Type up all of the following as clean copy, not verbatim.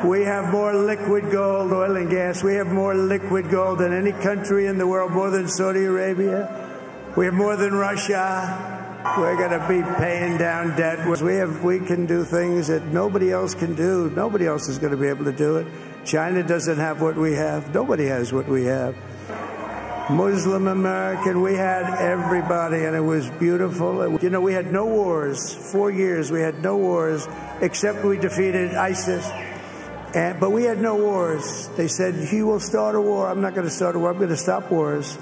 We have more liquid gold, oil and gas. We have more liquid gold than any country in the world, more than Saudi Arabia. We have more than Russia. We're going to be paying down debt. We can do things that nobody else can do. Nobody else is going to be able to do it. China doesn't have what we have. Nobody has what we have. Muslim American, we had everybody, and it was beautiful. You know, we had no wars. 4 years we had no wars, except we defeated ISIS. But we had no wars. They said, he will start a war. I'm not going to start a war. I'm going to stop wars.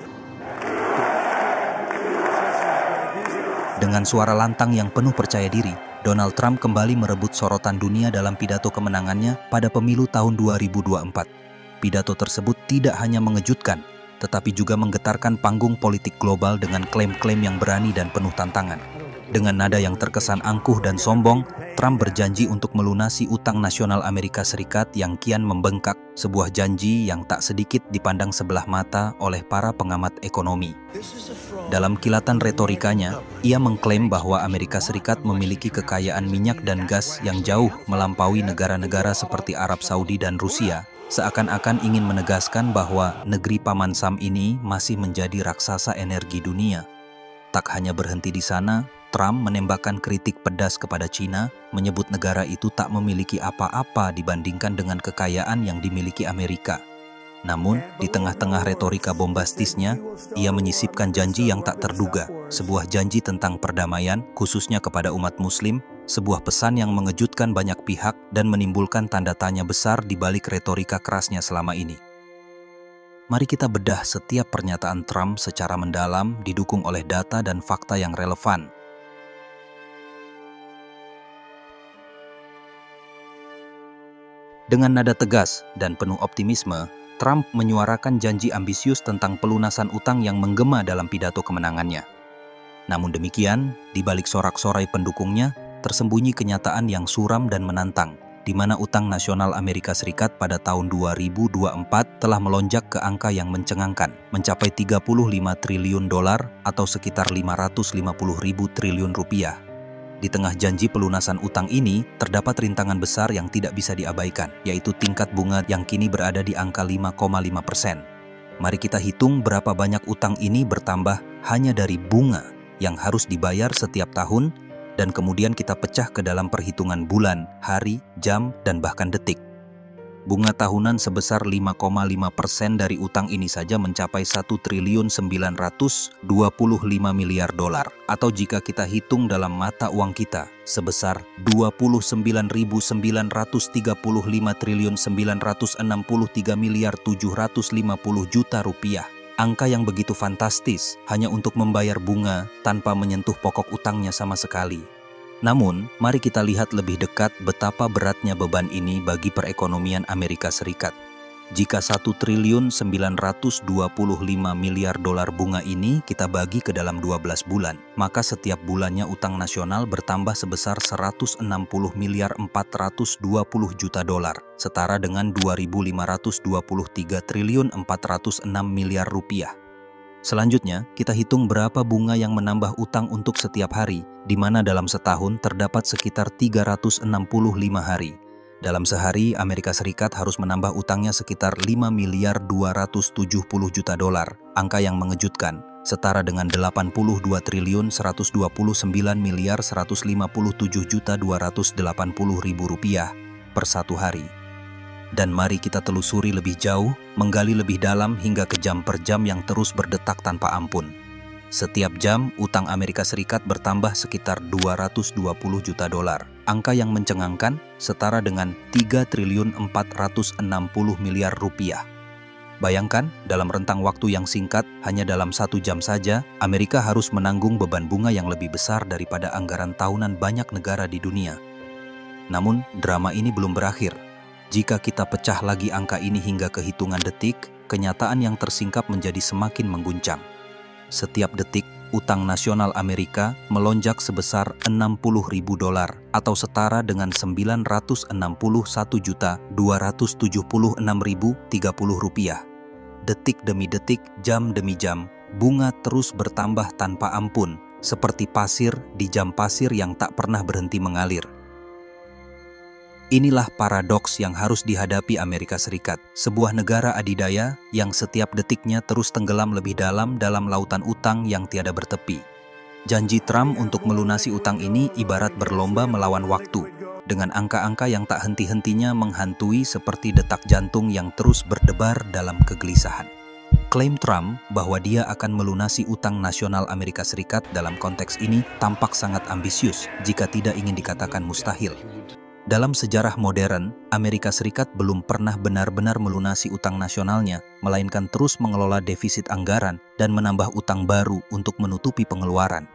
Dengan suara lantang yang penuh percaya diri, Donald Trump kembali merebut sorotan dunia dalam pidato kemenangannya pada pemilu tahun 2024. Pidato tersebut tidak hanya mengejutkan, tetapi juga menggetarkan panggung politik global dengan klaim-klaim yang berani dan penuh tantangan. Dengan nada yang terkesan angkuh dan sombong, Trump berjanji untuk melunasi utang nasional Amerika Serikat yang kian membengkak, sebuah janji yang tak sedikit dipandang sebelah mata oleh para pengamat ekonomi. Dalam kilatan retorikanya, ia mengklaim bahwa Amerika Serikat memiliki kekayaan minyak dan gas yang jauh melampaui negara-negara seperti Arab Saudi dan Rusia, seakan-akan ingin menegaskan bahwa negeri Paman Sam ini masih menjadi raksasa energi dunia. Tak hanya berhenti di sana, Trump menembakkan kritik pedas kepada China, menyebut negara itu tak memiliki apa-apa dibandingkan dengan kekayaan yang dimiliki Amerika. Namun, di tengah-tengah retorika bombastisnya, ia menyisipkan janji yang tak terduga, sebuah janji tentang perdamaian, khususnya kepada umat Muslim, sebuah pesan yang mengejutkan banyak pihak dan menimbulkan tanda tanya besar di balik retorika kerasnya selama ini. Mari kita bedah setiap pernyataan Trump secara mendalam, didukung oleh data dan fakta yang relevan. Dengan nada tegas dan penuh optimisme, Trump menyuarakan janji ambisius tentang pelunasan utang yang menggema dalam pidato kemenangannya. Namun demikian, di balik sorak-sorai pendukungnya, tersembunyi kenyataan yang suram dan menantang, di mana utang nasional Amerika Serikat pada tahun 2024 telah melonjak ke angka yang mencengangkan, mencapai 35 triliun dolar atau sekitar 550 ribu triliun rupiah. Di tengah janji pelunasan utang ini, terdapat rintangan besar yang tidak bisa diabaikan, yaitu tingkat bunga yang kini berada di angka 5,5%. Mari kita hitung berapa banyak utang ini bertambah hanya dari bunga yang harus dibayar setiap tahun, dan kemudian kita pecah ke dalam perhitungan bulan, hari, jam, dan bahkan detik. Bunga tahunan sebesar 5,5% dari utang ini saja mencapai 1.925 miliar dolar, atau jika kita hitung dalam mata uang kita, sebesar 29.935 triliun 963 miliar 750 juta rupiah. Angka yang begitu fantastis hanya untuk membayar bunga tanpa menyentuh pokok utangnya sama sekali. Namun, mari kita lihat lebih dekat betapa beratnya beban ini bagi perekonomian Amerika Serikat. Jika 1.925 miliar dolar bunga ini kita bagi ke dalam 12 bulan, maka setiap bulannya utang nasional bertambah sebesar 160 miliar 420 juta dolar, setara dengan 2.523 triliun 406 miliar rupiah. Selanjutnya, kita hitung berapa bunga yang menambah utang untuk setiap hari, di mana dalam setahun terdapat sekitar 365 hari. Dalam sehari, Amerika Serikat harus menambah utangnya sekitar 5 miliar 270 juta dolar, angka yang mengejutkan, setara dengan 82 triliun 129 miliar 157 juta 280 ribu rupiah per satu hari. Dan mari kita telusuri lebih jauh, menggali lebih dalam hingga ke jam per jam yang terus berdetak tanpa ampun. Setiap jam, utang Amerika Serikat bertambah sekitar 220 juta dolar. Angka yang mencengangkan, setara dengan 3 triliun 460 miliar rupiah. Bayangkan, dalam rentang waktu yang singkat, hanya dalam 1 jam saja, Amerika harus menanggung beban bunga yang lebih besar daripada anggaran tahunan banyak negara di dunia. Namun, drama ini belum berakhir. Jika kita pecah lagi angka ini hingga ke hitungan detik, kenyataan yang tersingkap menjadi semakin mengguncang. Setiap detik, utang nasional Amerika melonjak sebesar 60.000 dolar atau setara dengan 961.276.030 rupiah. Detik demi detik, jam demi jam, bunga terus bertambah tanpa ampun, seperti pasir di jam pasir yang tak pernah berhenti mengalir. Inilah paradoks yang harus dihadapi Amerika Serikat, sebuah negara adidaya yang setiap detiknya terus tenggelam lebih dalam lautan utang yang tiada bertepi. Janji Trump untuk melunasi utang ini ibarat berlomba melawan waktu, dengan angka-angka yang tak henti-hentinya menghantui seperti detak jantung yang terus berdebar dalam kegelisahan. Klaim Trump bahwa dia akan melunasi utang nasional Amerika Serikat dalam konteks ini tampak sangat ambisius jika tidak ingin dikatakan mustahil. Dalam sejarah modern, Amerika Serikat belum pernah benar-benar melunasi utang nasionalnya, melainkan terus mengelola defisit anggaran dan menambah utang baru untuk menutupi pengeluaran.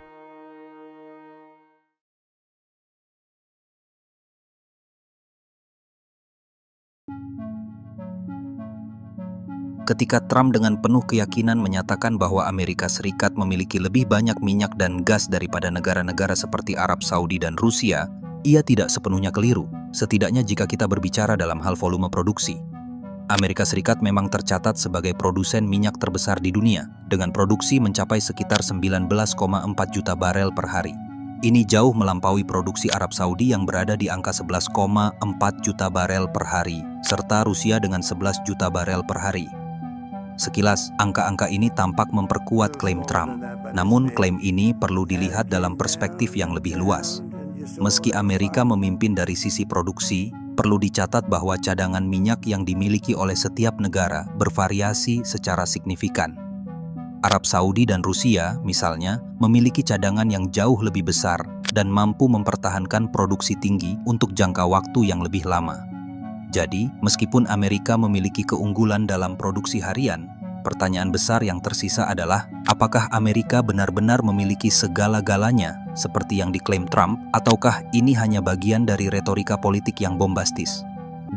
Ketika Trump dengan penuh keyakinan menyatakan bahwa Amerika Serikat memiliki lebih banyak minyak dan gas daripada negara-negara seperti Arab Saudi dan Rusia, ia tidak sepenuhnya keliru, setidaknya jika kita berbicara dalam hal volume produksi. Amerika Serikat memang tercatat sebagai produsen minyak terbesar di dunia, dengan produksi mencapai sekitar 19,4 juta barel per hari. Ini jauh melampaui produksi Arab Saudi yang berada di angka 11,4 juta barel per hari, serta Rusia dengan 11 juta barel per hari. Sekilas, angka-angka ini tampak memperkuat klaim Trump. Namun, klaim ini perlu dilihat dalam perspektif yang lebih luas. Meski Amerika memimpin dari sisi produksi, perlu dicatat bahwa cadangan minyak yang dimiliki oleh setiap negara bervariasi secara signifikan. Arab Saudi dan Rusia, misalnya, memiliki cadangan yang jauh lebih besar dan mampu mempertahankan produksi tinggi untuk jangka waktu yang lebih lama. Jadi, meskipun Amerika memiliki keunggulan dalam produksi harian, pertanyaan besar yang tersisa adalah, apakah Amerika benar-benar memiliki segala-galanya seperti yang diklaim Trump, ataukah ini hanya bagian dari retorika politik yang bombastis?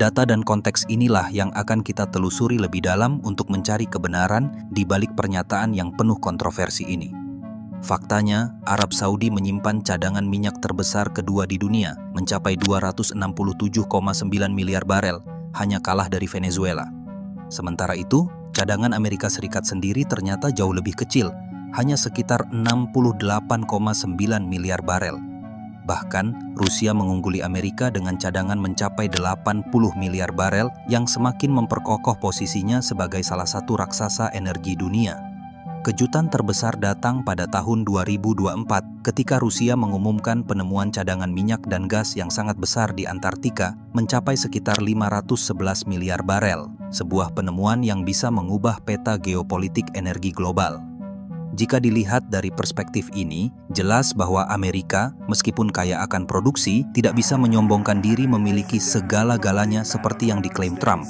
Data dan konteks inilah yang akan kita telusuri lebih dalam untuk mencari kebenaran di balik pernyataan yang penuh kontroversi ini. Faktanya, Arab Saudi menyimpan cadangan minyak terbesar kedua di dunia, mencapai 267,9 miliar barel, hanya kalah dari Venezuela. Sementara itu, cadangan Amerika Serikat sendiri ternyata jauh lebih kecil, hanya sekitar 68,9 miliar barel. Bahkan, Rusia mengungguli Amerika dengan cadangan mencapai 80 miliar barel yang semakin memperkokoh posisinya sebagai salah satu raksasa energi dunia. Kejutan terbesar datang pada tahun 2024 ketika Rusia mengumumkan penemuan cadangan minyak dan gas yang sangat besar di Antartika mencapai sekitar 511 miliar barel, sebuah penemuan yang bisa mengubah peta geopolitik energi global. Jika dilihat dari perspektif ini, jelas bahwa Amerika, meskipun kaya akan produksi, tidak bisa menyombongkan diri memiliki segala-galanya seperti yang diklaim Trump.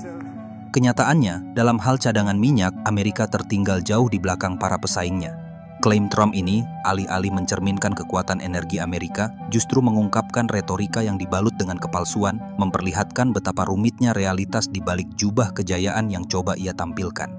Kenyataannya, dalam hal cadangan minyak, Amerika tertinggal jauh di belakang para pesaingnya. Klaim Trump ini, alih-alih mencerminkan kekuatan energi Amerika, justru mengungkapkan retorika yang dibalut dengan kepalsuan, memperlihatkan betapa rumitnya realitas di balik jubah kejayaan yang coba ia tampilkan.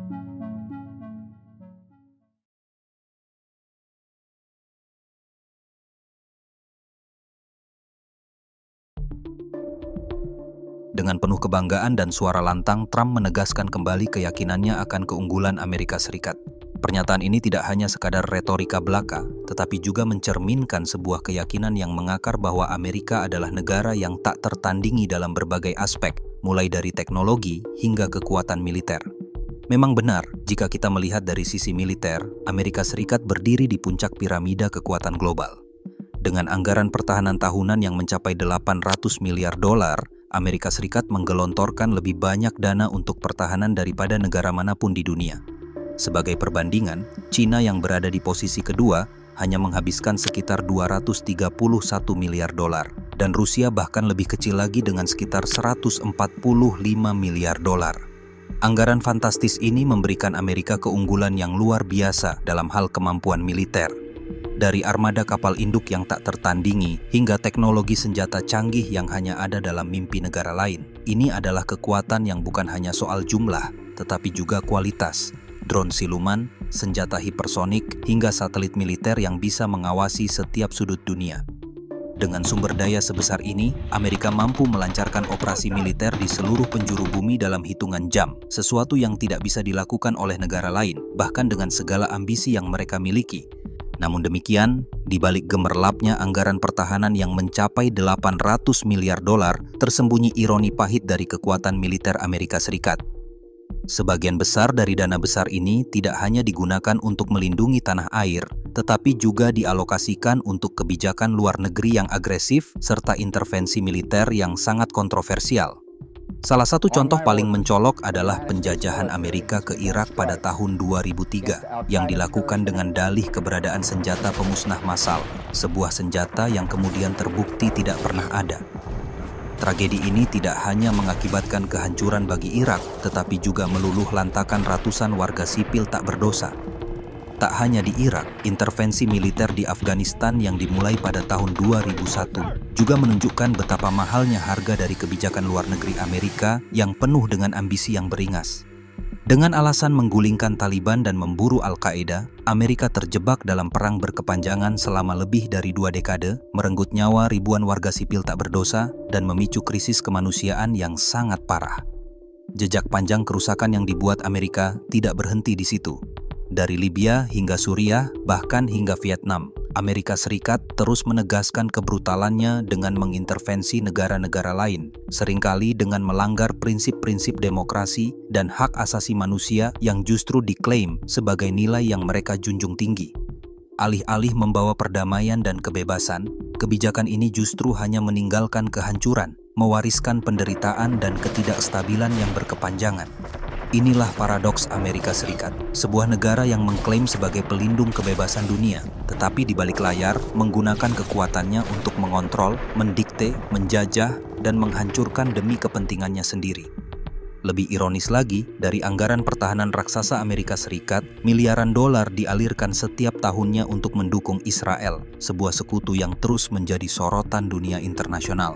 Dengan penuh kebanggaan dan suara lantang, Trump menegaskan kembali keyakinannya akan keunggulan Amerika Serikat. Pernyataan ini tidak hanya sekadar retorika belaka, tetapi juga mencerminkan sebuah keyakinan yang mengakar bahwa Amerika adalah negara yang tak tertandingi dalam berbagai aspek, mulai dari teknologi hingga kekuatan militer. Memang benar, jika kita melihat dari sisi militer, Amerika Serikat berdiri di puncak piramida kekuatan global. Dengan anggaran pertahanan tahunan yang mencapai 800 miliar dolar, Amerika Serikat menggelontorkan lebih banyak dana untuk pertahanan daripada negara manapun di dunia. Sebagai perbandingan, China yang berada di posisi kedua hanya menghabiskan sekitar 231 miliar dolar, dan Rusia bahkan lebih kecil lagi dengan sekitar 145 miliar dolar. Anggaran fantastis ini memberikan Amerika keunggulan yang luar biasa dalam hal kemampuan militer. Dari armada kapal induk yang tak tertandingi hingga teknologi senjata canggih yang hanya ada dalam mimpi negara lain. Ini adalah kekuatan yang bukan hanya soal jumlah, tetapi juga kualitas. Drone siluman, senjata hipersonik, hingga satelit militer yang bisa mengawasi setiap sudut dunia. Dengan sumber daya sebesar ini, Amerika mampu melancarkan operasi militer di seluruh penjuru bumi dalam hitungan jam, sesuatu yang tidak bisa dilakukan oleh negara lain, bahkan dengan segala ambisi yang mereka miliki. Namun demikian, di balik gemerlapnya anggaran pertahanan yang mencapai 800 miliar dolar, tersembunyi ironi pahit dari kekuatan militer Amerika Serikat. Sebagian besar dari dana besar ini tidak hanya digunakan untuk melindungi tanah air, tetapi juga dialokasikan untuk kebijakan luar negeri yang agresif serta intervensi militer yang sangat kontroversial. Salah satu contoh paling mencolok adalah penjajahan Amerika ke Irak pada tahun 2003 yang dilakukan dengan dalih keberadaan senjata pemusnah massal, sebuah senjata yang kemudian terbukti tidak pernah ada. Tragedi ini tidak hanya mengakibatkan kehancuran bagi Irak, tetapi juga meluluh lantakan ratusan warga sipil tak berdosa. Tak hanya di Irak, intervensi militer di Afghanistan yang dimulai pada tahun 2001 juga menunjukkan betapa mahalnya harga dari kebijakan luar negeri Amerika yang penuh dengan ambisi yang beringas. Dengan alasan menggulingkan Taliban dan memburu Al-Qaeda, Amerika terjebak dalam perang berkepanjangan selama lebih dari 2 dekade, merenggut nyawa ribuan warga sipil tak berdosa, dan memicu krisis kemanusiaan yang sangat parah. Jejak panjang kerusakan yang dibuat Amerika tidak berhenti di situ. Dari Libya hingga Suriah, bahkan hingga Vietnam, Amerika Serikat terus menegaskan kebrutalannya dengan mengintervensi negara-negara lain, seringkali dengan melanggar prinsip-prinsip demokrasi dan hak asasi manusia yang justru diklaim sebagai nilai yang mereka junjung tinggi. Alih-alih membawa perdamaian dan kebebasan, kebijakan ini justru hanya meninggalkan kehancuran, mewariskan penderitaan dan ketidakstabilan yang berkepanjangan. Inilah paradoks Amerika Serikat, sebuah negara yang mengklaim sebagai pelindung kebebasan dunia, tetapi di balik layar menggunakan kekuatannya untuk mengontrol, mendikte, menjajah, dan menghancurkan demi kepentingannya sendiri. Lebih ironis lagi, dari anggaran pertahanan raksasa Amerika Serikat, miliaran dolar dialirkan setiap tahunnya untuk mendukung Israel, sebuah sekutu yang terus menjadi sorotan dunia internasional.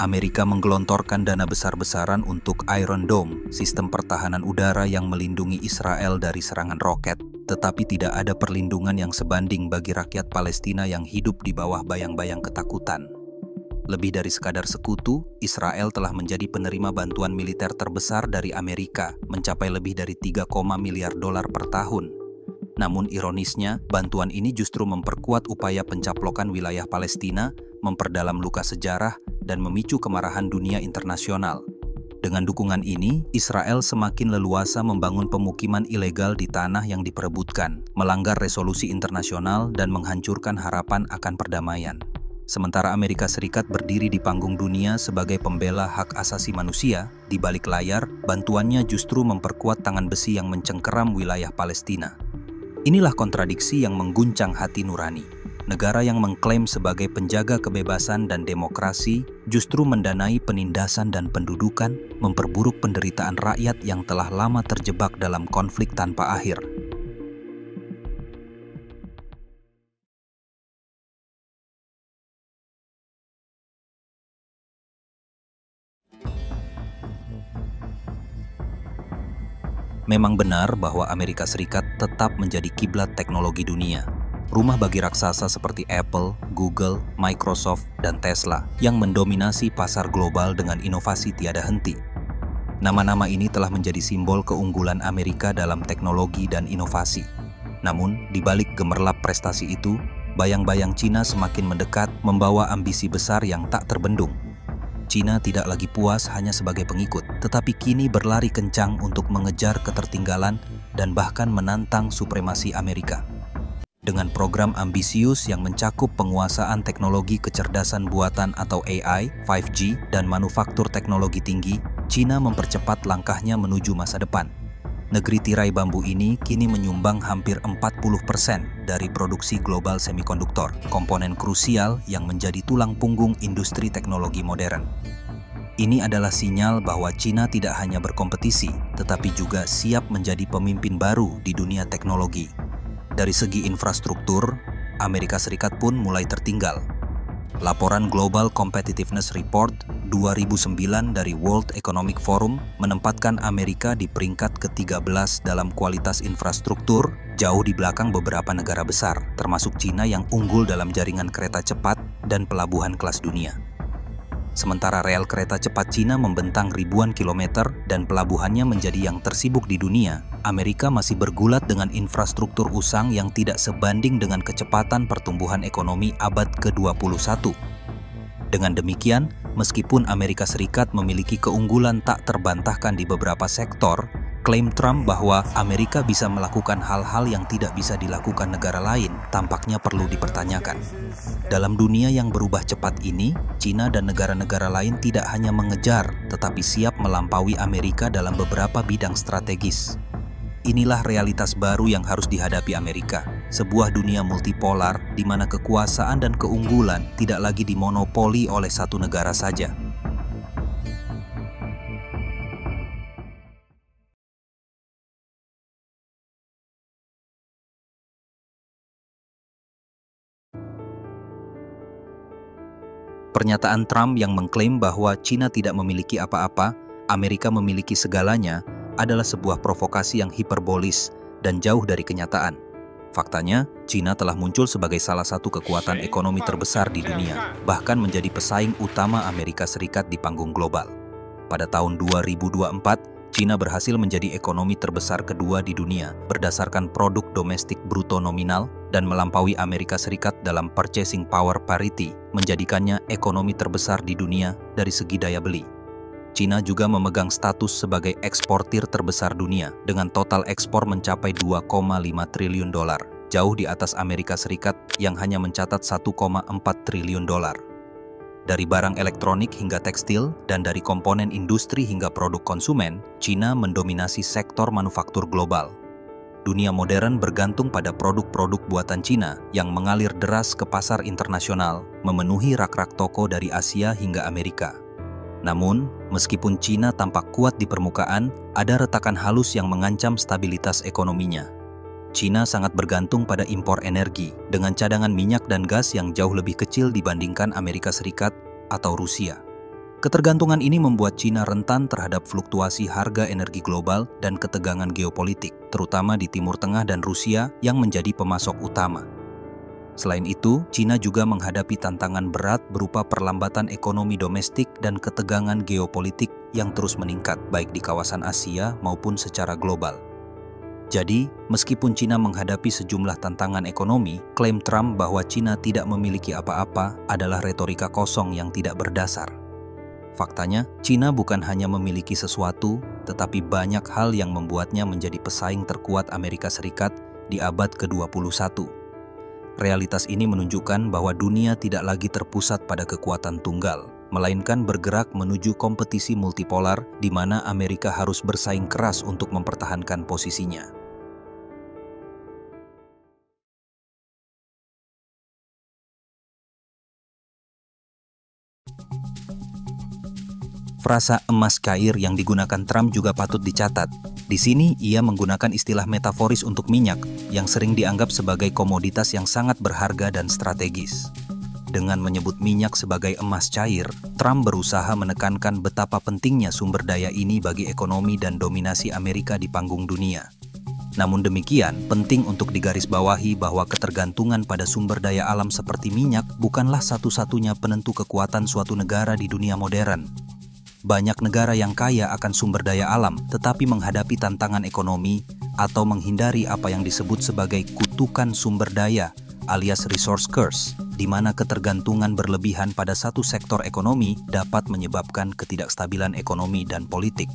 Amerika menggelontorkan dana besar-besaran untuk Iron Dome, sistem pertahanan udara yang melindungi Israel dari serangan roket, tetapi tidak ada perlindungan yang sebanding bagi rakyat Palestina yang hidup di bawah bayang-bayang ketakutan. Lebih dari sekadar sekutu, Israel telah menjadi penerima bantuan militer terbesar dari Amerika, mencapai lebih dari 3, miliar dolar per tahun. Namun ironisnya, bantuan ini justru memperkuat upaya pencaplokan wilayah Palestina, memperdalam luka sejarah, dan memicu kemarahan dunia internasional. Dengan dukungan ini, Israel semakin leluasa membangun pemukiman ilegal di tanah yang diperebutkan, melanggar resolusi internasional dan menghancurkan harapan akan perdamaian. Sementara Amerika Serikat berdiri di panggung dunia sebagai pembela hak asasi manusia, di balik layar, bantuannya justru memperkuat tangan besi yang mencengkeram wilayah Palestina. Inilah kontradiksi yang mengguncang hati nurani. Negara yang mengklaim sebagai penjaga kebebasan dan demokrasi justru mendanai penindasan dan pendudukan, memperburuk penderitaan rakyat yang telah lama terjebak dalam konflik tanpa akhir. Memang benar bahwa Amerika Serikat tetap menjadi kiblat teknologi dunia. Rumah bagi raksasa seperti Apple, Google, Microsoft, dan Tesla yang mendominasi pasar global dengan inovasi tiada henti. Nama-nama ini telah menjadi simbol keunggulan Amerika dalam teknologi dan inovasi. Namun, di balik gemerlap prestasi itu, bayang-bayang Cina semakin mendekat, membawa ambisi besar yang tak terbendung. Cina tidak lagi puas hanya sebagai pengikut, tetapi kini berlari kencang untuk mengejar ketertinggalan dan bahkan menantang supremasi Amerika. Dengan program ambisius yang mencakup penguasaan teknologi kecerdasan buatan atau AI, 5G, dan manufaktur teknologi tinggi, Cina mempercepat langkahnya menuju masa depan. Negeri tirai bambu ini kini menyumbang hampir 40% dari produksi global semikonduktor, komponen krusial yang menjadi tulang punggung industri teknologi modern. Ini adalah sinyal bahwa Cina tidak hanya berkompetisi, tetapi juga siap menjadi pemimpin baru di dunia teknologi. Dari segi infrastruktur, Amerika Serikat pun mulai tertinggal. Laporan Global Competitiveness Report 2009 dari World Economic Forum menempatkan Amerika di peringkat ke-13 dalam kualitas infrastruktur, jauh di belakang beberapa negara besar, termasuk Cina yang unggul dalam jaringan kereta cepat dan pelabuhan kelas dunia. Sementara rel kereta cepat Cina membentang ribuan kilometer dan pelabuhannya menjadi yang tersibuk di dunia, Amerika masih bergulat dengan infrastruktur usang yang tidak sebanding dengan kecepatan pertumbuhan ekonomi abad ke-21. Dengan demikian, meskipun Amerika Serikat memiliki keunggulan tak terbantahkan di beberapa sektor, klaim Trump bahwa Amerika bisa melakukan hal-hal yang tidak bisa dilakukan negara lain tampaknya perlu dipertanyakan. Dalam dunia yang berubah cepat ini, Cina dan negara-negara lain tidak hanya mengejar, tetapi siap melampaui Amerika dalam beberapa bidang strategis. Inilah realitas baru yang harus dihadapi Amerika, sebuah dunia multipolar di mana kekuasaan dan keunggulan tidak lagi dimonopoli oleh satu negara saja. Pernyataan Trump yang mengklaim bahwa Cina tidak memiliki apa-apa, Amerika memiliki segalanya, adalah sebuah provokasi yang hiperbolis dan jauh dari kenyataan. Faktanya, Cina telah muncul sebagai salah satu kekuatan ekonomi terbesar di dunia, bahkan menjadi pesaing utama Amerika Serikat di panggung global. Pada tahun 2024, Cina berhasil menjadi ekonomi terbesar kedua di dunia berdasarkan produk domestik bruto nominal dan melampaui Amerika Serikat dalam purchasing power parity, menjadikannya ekonomi terbesar di dunia dari segi daya beli. Cina juga memegang status sebagai eksportir terbesar dunia dengan total ekspor mencapai 2,5 triliun dolar, jauh di atas Amerika Serikat yang hanya mencatat 1,4 triliun dolar. Dari barang elektronik hingga tekstil dan dari komponen industri hingga produk konsumen, Cina mendominasi sektor manufaktur global. Dunia modern bergantung pada produk-produk buatan Cina yang mengalir deras ke pasar internasional, memenuhi rak-rak toko dari Asia hingga Amerika. Namun, meskipun Cina tampak kuat di permukaan, ada retakan halus yang mengancam stabilitas ekonominya. Cina sangat bergantung pada impor energi, dengan cadangan minyak dan gas yang jauh lebih kecil dibandingkan Amerika Serikat atau Rusia. Ketergantungan ini membuat Cina rentan terhadap fluktuasi harga energi global dan ketegangan geopolitik, terutama di Timur Tengah dan Rusia yang menjadi pemasok utama. Selain itu, Cina juga menghadapi tantangan berat berupa perlambatan ekonomi domestik dan ketegangan geopolitik yang terus meningkat, baik di kawasan Asia maupun secara global. Jadi, meskipun Cina menghadapi sejumlah tantangan ekonomi, klaim Trump bahwa Cina tidak memiliki apa-apa adalah retorika kosong yang tidak berdasar. Faktanya, Cina bukan hanya memiliki sesuatu, tetapi banyak hal yang membuatnya menjadi pesaing terkuat Amerika Serikat di abad ke-21. Realitas ini menunjukkan bahwa dunia tidak lagi terpusat pada kekuatan tunggal, melainkan bergerak menuju kompetisi multipolar di mana Amerika harus bersaing keras untuk mempertahankan posisinya. Frasa emas cair yang digunakan Trump juga patut dicatat. Di sini, ia menggunakan istilah metaforis untuk minyak yang sering dianggap sebagai komoditas yang sangat berharga dan strategis. Dengan menyebut minyak sebagai emas cair, Trump berusaha menekankan betapa pentingnya sumber daya ini bagi ekonomi dan dominasi Amerika di panggung dunia. Namun demikian, penting untuk digarisbawahi bahwa ketergantungan pada sumber daya alam seperti minyak bukanlah satu-satunya penentu kekuatan suatu negara di dunia modern. Banyak negara yang kaya akan sumber daya alam, tetapi menghadapi tantangan ekonomi atau menghindari apa yang disebut sebagai kutukan sumber daya alias resource curse, di mana ketergantungan berlebihan pada satu sektor ekonomi dapat menyebabkan ketidakstabilan ekonomi dan politik.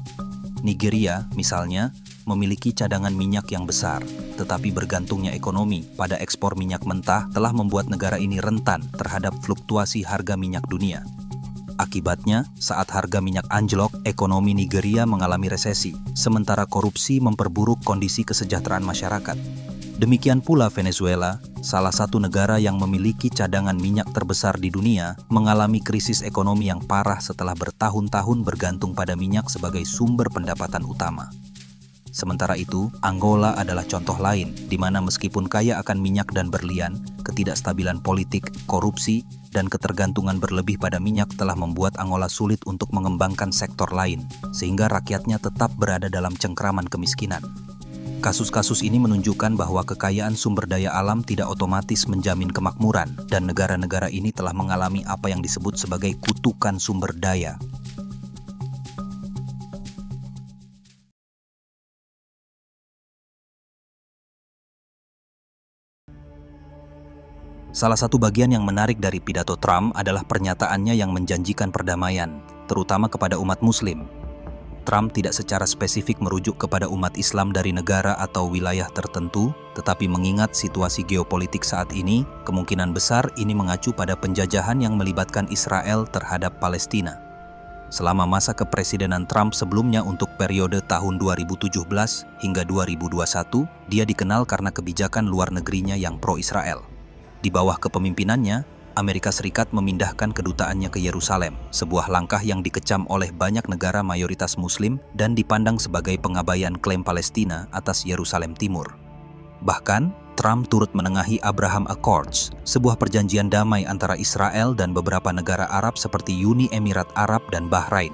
Nigeria, misalnya, memiliki cadangan minyak yang besar, tetapi bergantungnya ekonomi pada ekspor minyak mentah telah membuat negara ini rentan terhadap fluktuasi harga minyak dunia. Akibatnya, saat harga minyak anjlok, ekonomi Nigeria mengalami resesi, sementara korupsi memperburuk kondisi kesejahteraan masyarakat. Demikian pula Venezuela, salah satu negara yang memiliki cadangan minyak terbesar di dunia, mengalami krisis ekonomi yang parah setelah bertahun-tahun bergantung pada minyak sebagai sumber pendapatan utama. Sementara itu, Angola adalah contoh lain, di mana meskipun kaya akan minyak dan berlian, ketidakstabilan politik, korupsi, dan ketergantungan berlebih pada minyak telah membuat Angola sulit untuk mengembangkan sektor lain, sehingga rakyatnya tetap berada dalam cengkraman kemiskinan. Kasus-kasus ini menunjukkan bahwa kekayaan sumber daya alam tidak otomatis menjamin kemakmuran, dan negara-negara ini telah mengalami apa yang disebut sebagai kutukan sumber daya. Salah satu bagian yang menarik dari pidato Trump adalah pernyataannya yang menjanjikan perdamaian, terutama kepada umat Muslim. Trump tidak secara spesifik merujuk kepada umat Islam dari negara atau wilayah tertentu, tetapi mengingat situasi geopolitik saat ini, kemungkinan besar ini mengacu pada penjajahan yang melibatkan Israel terhadap Palestina. Selama masa kepresidenan Trump sebelumnya untuk periode tahun 2017 hingga 2021, dia dikenal karena kebijakan luar negerinya yang pro-Israel. Di bawah kepemimpinannya, Amerika Serikat memindahkan kedutaannya ke Yerusalem, sebuah langkah yang dikecam oleh banyak negara mayoritas Muslim dan dipandang sebagai pengabaian klaim Palestina atas Yerusalem Timur. Bahkan, Trump turut menengahi Abraham Accords, sebuah perjanjian damai antara Israel dan beberapa negara Arab seperti Uni Emirat Arab dan Bahrain.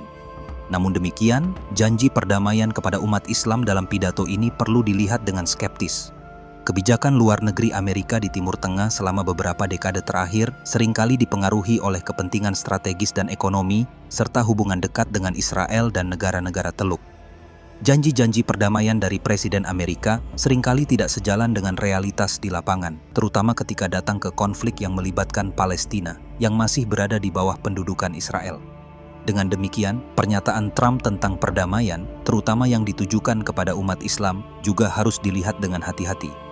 Namun demikian, janji perdamaian kepada umat Islam dalam pidato ini perlu dilihat dengan skeptis. Kebijakan luar negeri Amerika di Timur Tengah selama beberapa dekade terakhir seringkali dipengaruhi oleh kepentingan strategis dan ekonomi, serta hubungan dekat dengan Israel dan negara-negara Teluk. Janji-janji perdamaian dari Presiden Amerika seringkali tidak sejalan dengan realitas di lapangan, terutama ketika datang ke konflik yang melibatkan Palestina, yang masih berada di bawah pendudukan Israel. Dengan demikian, pernyataan Trump tentang perdamaian, terutama yang ditujukan kepada umat Islam, juga harus dilihat dengan hati-hati.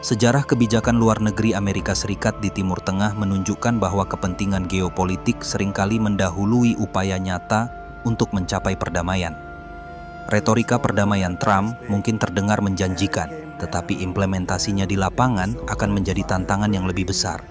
Sejarah kebijakan luar negeri Amerika Serikat di Timur Tengah menunjukkan bahwa kepentingan geopolitik seringkali mendahului upaya nyata untuk mencapai perdamaian. Retorika perdamaian Trump mungkin terdengar menjanjikan, tetapi implementasinya di lapangan akan menjadi tantangan yang lebih besar.